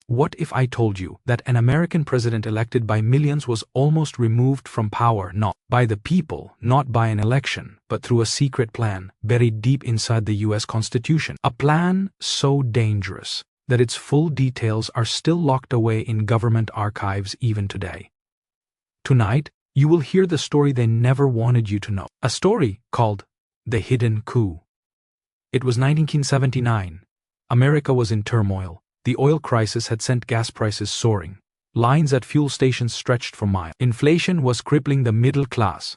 What if I told you that an American president elected by millions was almost removed from power not by the people, not by an election, but through a secret plan buried deep inside the US Constitution? A plan so dangerous that its full details are still locked away in government archives even today. Tonight, you will hear the story they never wanted you to know. A story called The Hidden Coup. It was 1979. America was in turmoil. The oil crisis had sent gas prices soaring. Lines at fuel stations stretched for miles. Inflation was crippling the middle class.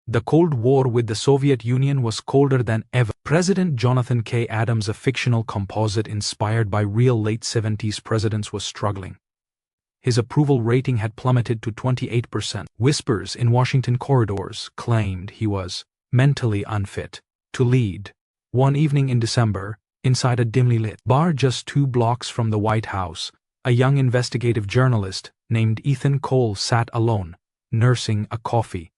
The Cold War with the Soviet Union was colder than ever. President Jonathan K. Adams, a fictional composite inspired by real late 70s presidents, was struggling. His approval rating had plummeted to 28%. Whispers in Washington corridors claimed he was mentally unfit to lead. One evening in December, inside a dimly lit bar just 2 blocks from the White House, a young investigative journalist named Ethan Cole sat alone, nursing a coffee.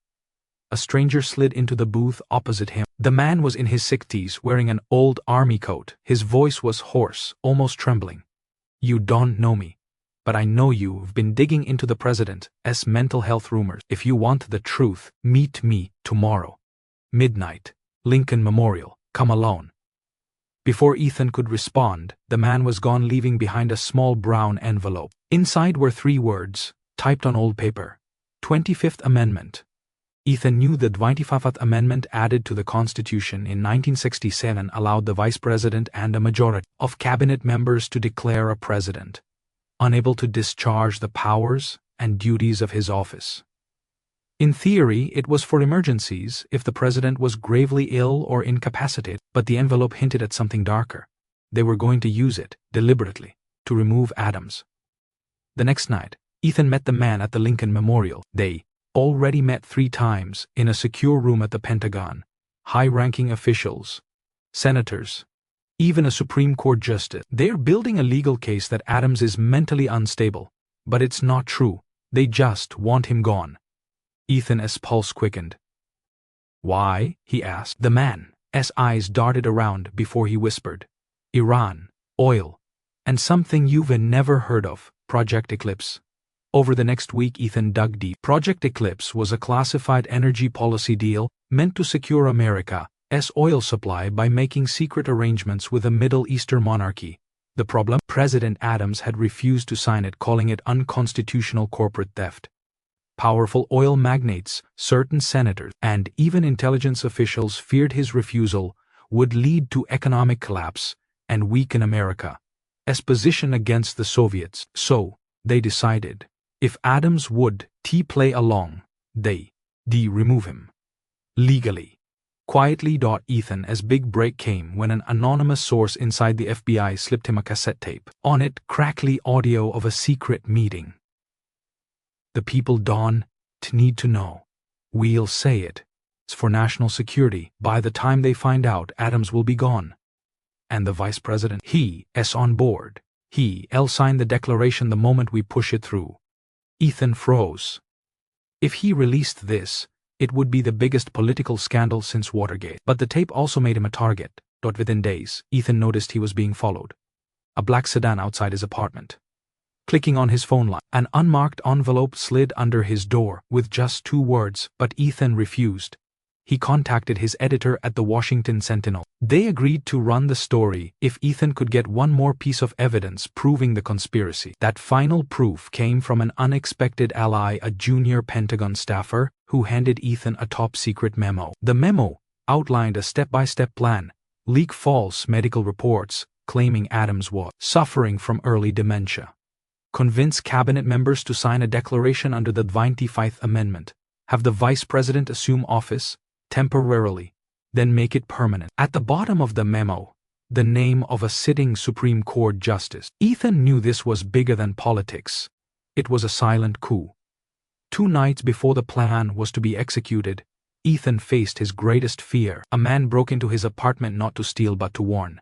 A stranger slid into the booth opposite him. The man was in his 60s, wearing an old army coat. His voice was hoarse, almost trembling. "You don't know me, but I know you've been digging into the president's mental health rumors. If you want the truth, meet me tomorrow. Midnight, Lincoln Memorial. Come alone." Before Ethan could respond, the man was gone, leaving behind a small brown envelope. Inside were 3 words, typed on old paper: 25th Amendment. Ethan knew the 25th Amendment, added to the Constitution in 1967, allowed the Vice President and a majority of cabinet members to declare a president unable to discharge the powers and duties of his office. In theory, it was for emergencies if the president was gravely ill or incapacitated, but the envelope hinted at something darker. They were going to use it, deliberately, to remove Adams. The next night, Ethan met the man at the Lincoln Memorial. They already met 3 times in a secure room at the Pentagon. High-ranking officials, senators, even a Supreme Court justice. They're building a legal case that Adams is mentally unstable, but it's not true. They just want him gone. Ethan's pulse quickened. "Why?" he asked. The man's eyes darted around before he whispered, "Iran, oil, and something you've never heard of, Project Eclipse." Over the next week, Ethan dug deep. Project Eclipse was a classified energy policy deal meant to secure America's oil supply by making secret arrangements with a Middle Eastern monarchy. The problem? President Adams had refused to sign it, calling it unconstitutional corporate theft. Powerful oil magnates, certain senators, and even intelligence officials feared his refusal would lead to economic collapse and weaken America's position against the Soviets. So, they decided, if Adams would play along, they'd remove him. Legally. Quietly. Ethan's big break came when an anonymous source inside the FBI slipped him a cassette tape. On it, crackly audio of a secret meeting. "The people don't need to know. We'll say it. It's for national security. By the time they find out, Adams will be gone. And the vice president, he's on board. He'll sign the declaration the moment we push it through." Ethan froze. If he released this, it would be the biggest political scandal since Watergate. But the tape also made him a target. Within days, Ethan noticed he was being followed. A black sedan outside his apartment. Clicking on his phone line, an unmarked envelope slid under his door with just 2 words, but Ethan refused. He contacted his editor at the Washington Sentinel. They agreed to run the story if Ethan could get one more piece of evidence proving the conspiracy. That final proof came from an unexpected ally, a junior Pentagon staffer, who handed Ethan a top-secret memo. The memo outlined a step-by-step plan: leak false medical reports claiming Adams was suffering from early dementia. Convince cabinet members to sign a declaration under the 25th Amendment. Have the vice president assume office temporarily, then make it permanent. At the bottom of the memo, the name of a sitting Supreme Court justice. Ethan knew this was bigger than politics. It was a silent coup. 2 nights before the plan was to be executed, Ethan faced his greatest fear. A man broke into his apartment not to steal but to warn.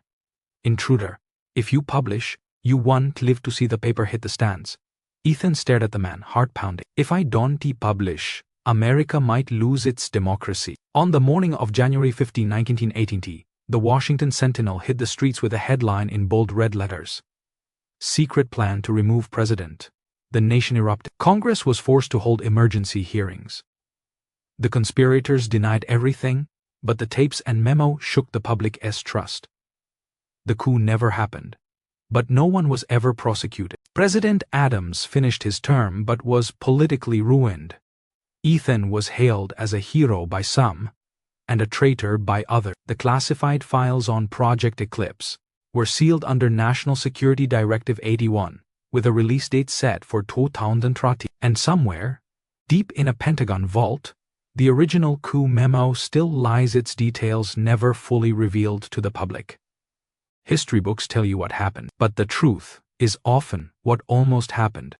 "Intruder, if you publish, you won't live to see the paper hit the stands." Ethan stared at the man, heart pounding. "If I don't publish, America might lose its democracy." On the morning of January 15, 1980, the Washington Sentinel hit the streets with a headline in bold red letters: secret plan to remove president. The nation erupted. Congress was forced to hold emergency hearings. The conspirators denied everything, but the tapes and memo shook the public's trust. The coup never happened, but no one was ever prosecuted. President Adams finished his term but was politically ruined. Ethan was hailed as a hero by some, and a traitor by others. The classified files on Project Eclipse were sealed under National Security Directive 81, with a release date set for 2030. And somewhere, deep in a Pentagon vault, the original coup memo still lies, its details never fully revealed to the public. History books tell you what happened, but the truth is often what almost happened.